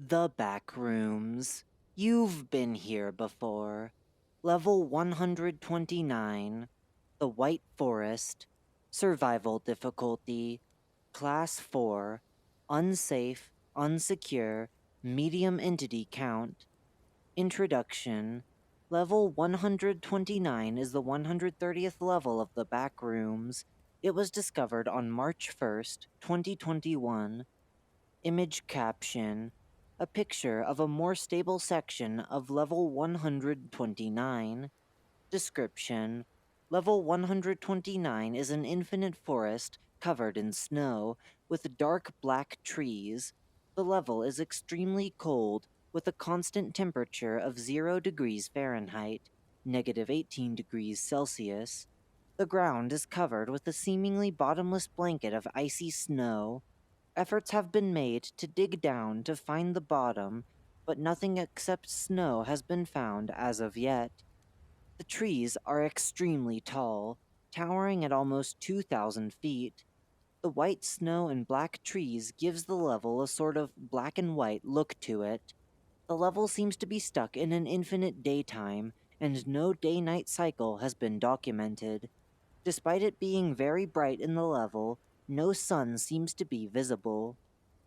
The Backrooms. You've been here before. Level 129. The White Forest. Survival difficulty. Class 4. Unsafe, unsecure, medium entity count. Introduction. Level 129 is the 130th level of the Backrooms. It was discovered on March 1st, 2021. Image caption: a picture of a more stable section of level 129. Description: level 129 is an infinite forest covered in snow, with dark black trees. The level is extremely cold, with a constant temperature of 0 degrees Fahrenheit, negative 18 degrees Celsius. The ground is covered with a seemingly bottomless blanket of icy snow. Efforts have been made to dig down to find the bottom, but nothing except snow has been found as of yet. The trees are extremely tall, towering at almost 2,000 feet. The white snow and black trees gives the level a sort of black and white look to it. The level seems to be stuck in an infinite daytime, and no day-night cycle has been documented. Despite it being very bright in the level, no sun seems to be visible.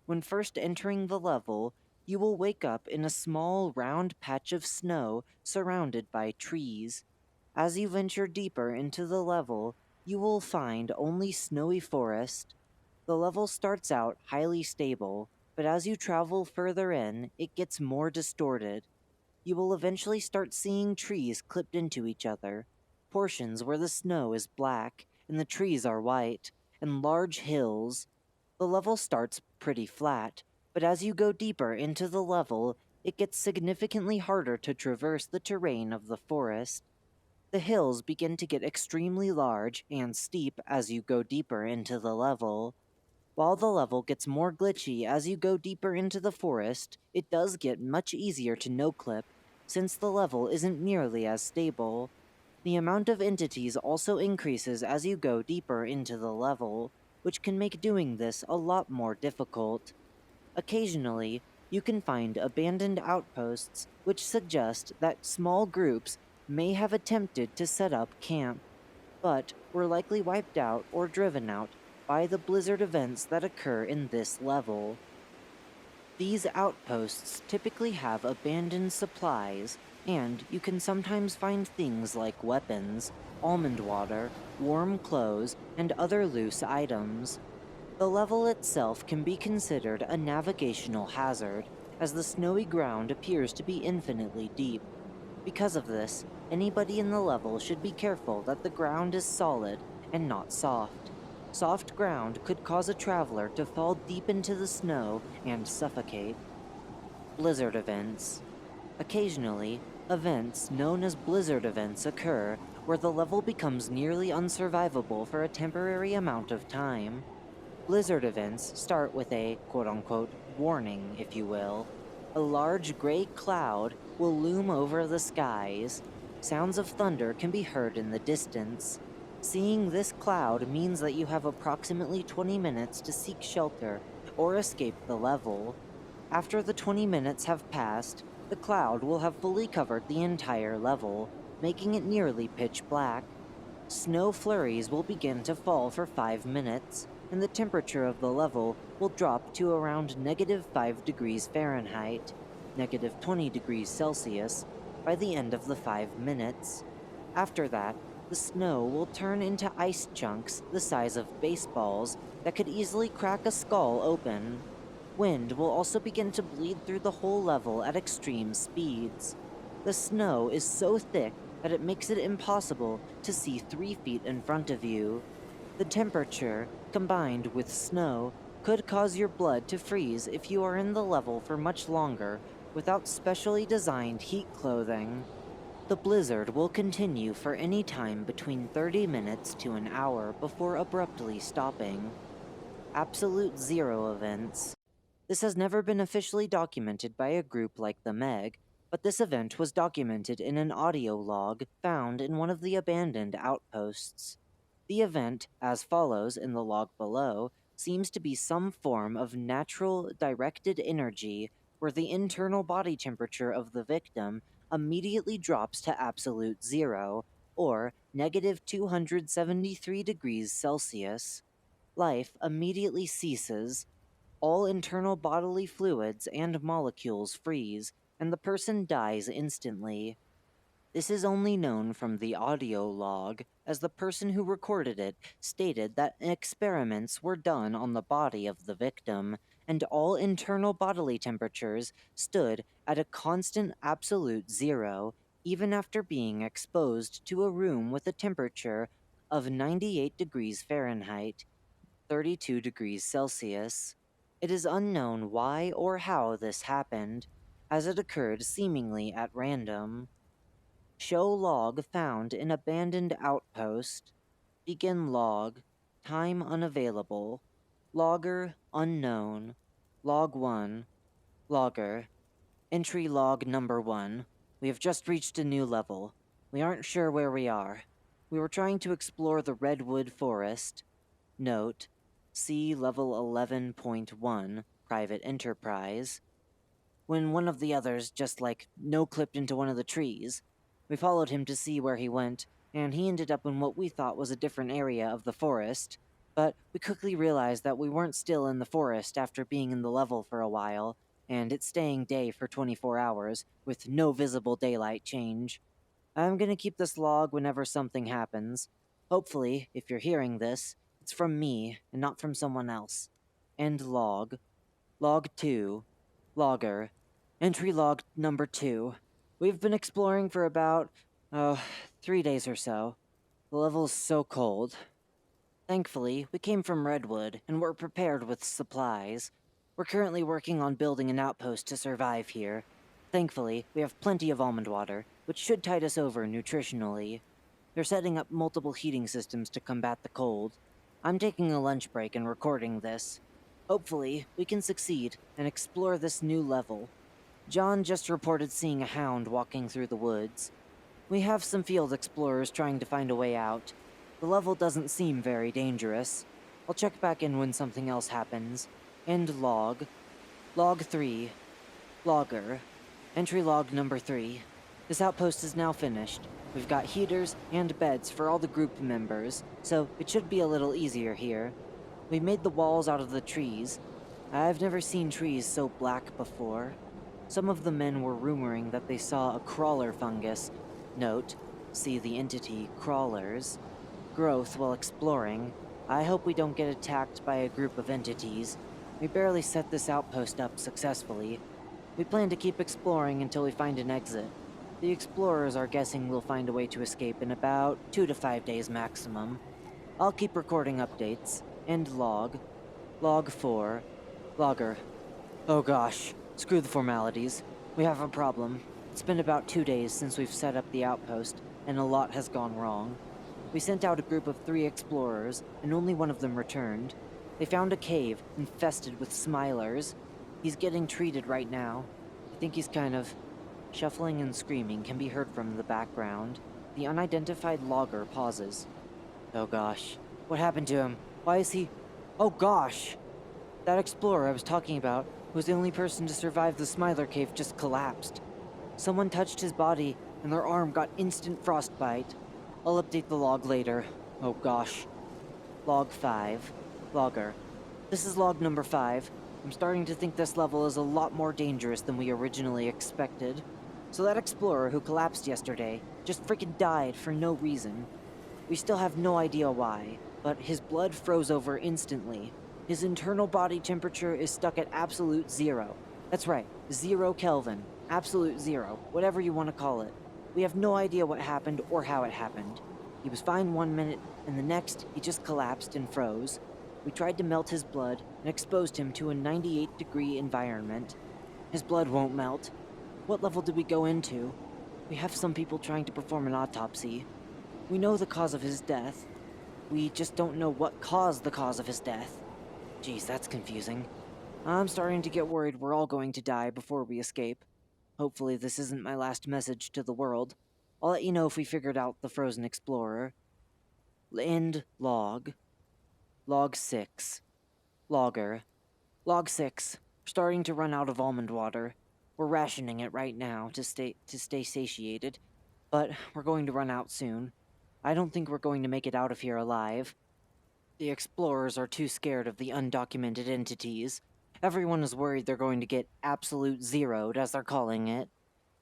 When first entering the level, you will wake up in a small round patch of snow surrounded by trees. As you venture deeper into the level, you will find only snowy forest. The level starts out highly stable, but as you travel further in, it gets more distorted. You will eventually start seeing trees clipped into each other, portions where the snow is black and the trees are white, and large hills. The level starts pretty flat, but as you go deeper into the level, it gets significantly harder to traverse the terrain of the forest. The hills begin to get extremely large and steep as you go deeper into the level. While the level gets more glitchy as you go deeper into the forest, it does get much easier to no-clip, since the level isn't nearly as stable. The amount of entities also increases as you go deeper into the level, which can make doing this a lot more difficult. Occasionally, you can find abandoned outposts which suggest that small groups may have attempted to set up camp, but were likely wiped out or driven out by the blizzard events that occur in this level. These outposts typically have abandoned supplies, and you can sometimes find things like weapons, almond water, warm clothes, and other loose items. The level itself can be considered a navigational hazard, as the snowy ground appears to be infinitely deep. Because of this, anybody in the level should be careful that the ground is solid and not soft. Soft ground could cause a traveler to fall deep into the snow and suffocate. Blizzard events. Occasionally, events known as blizzard events occur where the level becomes nearly unsurvivable for a temporary amount of time. Blizzard events start with a quote-unquote warning, if you will. A large gray cloud will loom over the skies. Sounds of thunder can be heard in the distance. Seeing this cloud means that you have approximately 20 minutes to seek shelter or escape the level. After the 20 minutes have passed, the cloud will have fully covered the entire level, making it nearly pitch black. Snow flurries will begin to fall for 5 minutes, and the temperature of the level will drop to around negative 5 degrees Fahrenheit, negative 20 degrees Celsius, by the end of the 5 minutes. After that, the snow will turn into ice chunks the size of baseballs that could easily crack a skull open. Wind will also begin to bleed through the whole level at extreme speeds. The snow is so thick that it makes it impossible to see 3 feet in front of you. The temperature, combined with snow, could cause your blood to freeze if you are in the level for much longer without specially designed heat clothing. The blizzard will continue for any time between 30 minutes to an hour before abruptly stopping. Absolute zero events. This has never been officially documented by a group like the Meg, but this event was documented in an audio log found in one of the abandoned outposts. The event, as follows in the log below, seems to be some form of natural directed energy where the internal body temperature of the victim immediately drops to absolute zero, or negative 273 degrees Celsius. Life immediately ceases, all internal bodily fluids and molecules freeze, and the person dies instantly. This is only known from the audio log, as the person who recorded it stated that experiments were done on the body of the victim, and all internal bodily temperatures stood at a constant absolute zero, even after being exposed to a room with a temperature of 98 degrees Fahrenheit, 32 degrees Celsius. It is unknown why or how this happened, as it occurred seemingly at random. Show log found in abandoned outpost. Begin log. Time unavailable. Logger unknown. Log 1. Logger. Entry log number 1. We have just reached a new level. We aren't sure where we are. We were trying to explore the redwood forest. Note: see level 11.1, private enterprise, when one of the others just no clipped into one of the trees. We followed him to see where he went, and he ended up in what we thought was a different area of the forest. But we quickly realized that we weren't still in the forest after being in the level for a while, and it's staying day for 24 hours, with no visible daylight change. I'm gonna keep this log whenever something happens. Hopefully, if you're hearing this, it's from me and not from someone else. End log. Log 2. Logger. Entry log number 2. We've been exploring for about, 3 days or so. The level's so cold. Thankfully, we came from Redwood and we're prepared with supplies. We're currently working on building an outpost to survive here. Thankfully, we have plenty of almond water, which should tide us over nutritionally. They're setting up multiple heating systems to combat the cold. I'm taking a lunch break and recording this. Hopefully, we can succeed and explore this new level. John just reported seeing a hound walking through the woods. We have some field explorers trying to find a way out. The level doesn't seem very dangerous. I'll check back in when something else happens. End log. Log 3. Logger. Entry log number 3. This outpost is now finished. We've got heaters and beds for all the group members, so it should be a little easier here. We made the walls out of the trees. I've never seen trees so black before. Some of the men were rumoring that they saw a crawler fungus. Note: see the entity crawlers. Growth while exploring. I hope we don't get attacked by a group of entities. We barely set this outpost up successfully. We plan to keep exploring until we find an exit. The explorers are guessing we'll find a way to escape in about 2 to 5 days maximum. I'll keep recording updates. End log. Log 4. Logger. Oh gosh, screw the formalities. We have a problem. It's been about 2 days since we've set up the outpost, and a lot has gone wrong. We sent out a group of 3 explorers, and only one of them returned. They found a cave infested with smilers. He's getting treated right now. I think he's kind of... Shuffling and screaming can be heard from the background. The unidentified logger pauses. Oh gosh, what happened to him? Why is he... Oh gosh! That explorer I was talking about, who was the only person to survive the Smiler Cave, just collapsed. Someone touched his body, and their arm got instant frostbite. I'll update the log later. Oh gosh. Log 5. Logger. This is log number 5. I'm starting to think this level is a lot more dangerous than we originally expected. So that explorer who collapsed yesterday just freaking died for no reason. We still have no idea why, but his blood froze over instantly. His internal body temperature is stuck at absolute zero. That's right, 0 Kelvin. Absolute zero, whatever you want to call it. We have no idea what happened or how it happened. He was fine 1 minute, and the next, he just collapsed and froze. We tried to melt his blood and exposed him to a 98-degree environment. His blood won't melt. What level did we go into? We have some people trying to perform an autopsy. We know the cause of his death. We just don't know what caused the cause of his death. Geez, that's confusing. I'm starting to get worried we're all going to die before we escape. Hopefully this isn't my last message to the world. I'll let you know if we figured out the frozen explorer. End log. Log 6. Logger. Log 6. Starting to run out of almond water. We're rationing it right now to stay satiated, but we're going to run out soon. I don't think we're going to make it out of here alive. The explorers are too scared of the undocumented entities. Everyone is worried they're going to get absolute zeroed, as they're calling it.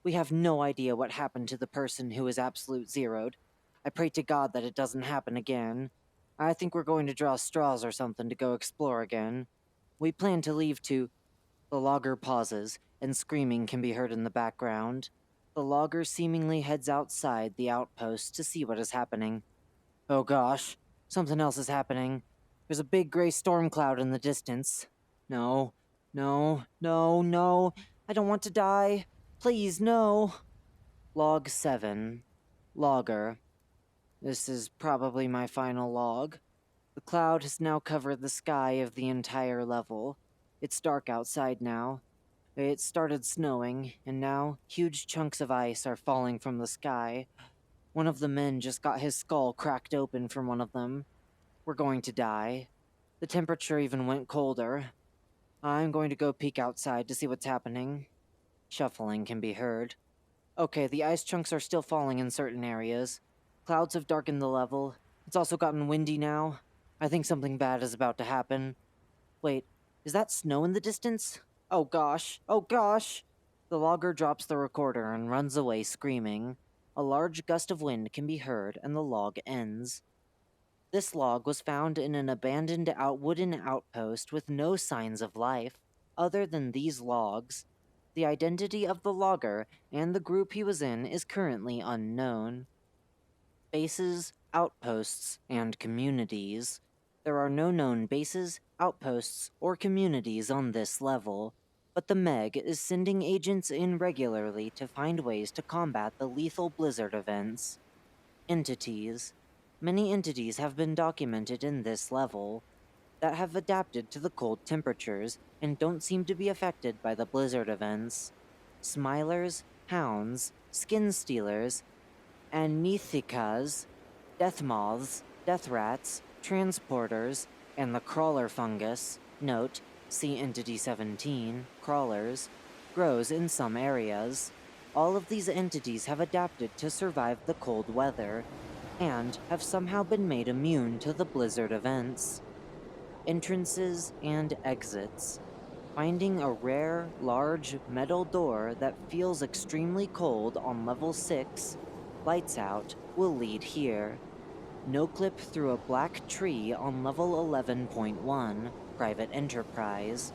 We have no idea what happened to the person who is absolute zeroed. I pray to God that it doesn't happen again. I think we're going to draw straws or something to go explore again. We plan to leave to... The logger pauses, and screaming can be heard in the background. The logger seemingly heads outside the outpost to see what is happening. Oh gosh, something else is happening. There's a big gray storm cloud in the distance. No, no, no, no. I don't want to die. Please, no. Log 7. Logger. This is probably my final log. The cloud has now covered the sky of the entire level. It's dark outside now. It started snowing, and now huge chunks of ice are falling from the sky. One of the men just got his skull cracked open from one of them. We're going to die. The temperature even went colder. I'm going to go peek outside to see what's happening. Shuffling can be heard. Okay, the ice chunks are still falling in certain areas. Clouds have darkened the level. It's also gotten windy now. I think something bad is about to happen. Wait, is that snow in the distance? Oh gosh, oh gosh! The logger drops the recorder and runs away screaming. A large gust of wind can be heard and the log ends. This log was found in an abandoned wooden outpost with no signs of life. Other than these logs, the identity of the logger and the group he was in is currently unknown. Bases, outposts, and communities. There are no known bases, outposts, or communities on this level, but the Meg is sending agents in regularly to find ways to combat the lethal blizzard events. Entities. Many entities have been documented in this level that have adapted to the cold temperatures and don't seem to be affected by the blizzard events. Smilers, hounds, skin stealers, Anithikas, death moths, death rats, transporters, and the crawler fungus, note, see Entity 17, crawlers, grows in some areas. All of these entities have adapted to survive the cold weather, and have somehow been made immune to the blizzard events. Entrances and exits. Finding a rare, large metal door that feels extremely cold on level 6, lights out, will lead here. No clip through a black tree on level 11.1, private enterprise.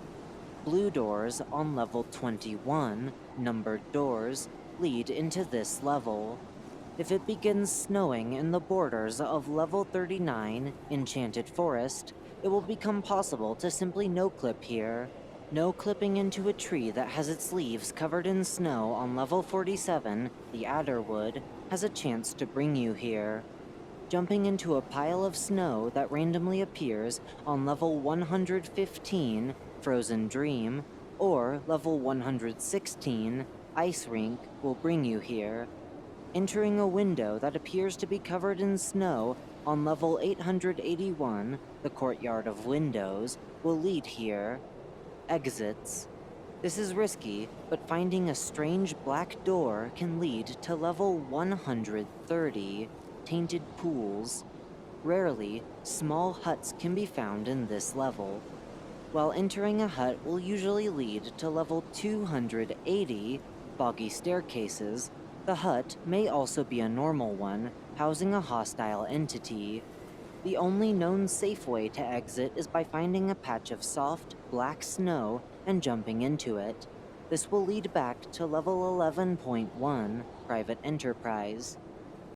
Blue doors on level 21, numbered doors, lead into this level. If it begins snowing in the borders of level 39, Enchanted Forest, it will become possible to simply no-clip here. No-clipping into a tree that has its leaves covered in snow on level 47, the Adderwood, has a chance to bring you here. Jumping into a pile of snow that randomly appears on level 115, Frozen Dream, or level 116, Ice Rink, will bring you here. Entering a window that appears to be covered in snow on level 881, the Courtyard of Windows, will lead here. Exits. This is risky, but finding a strange black door can lead to level 130, Tainted Pools. Rarely, small huts can be found in this level. While entering a hut will usually lead to level 280, Boggy Staircases, the hut may also be a normal one, housing a hostile entity. The only known safe way to exit is by finding a patch of soft, black snow and jumping into it. This will lead back to level 11.1, Private Enterprise.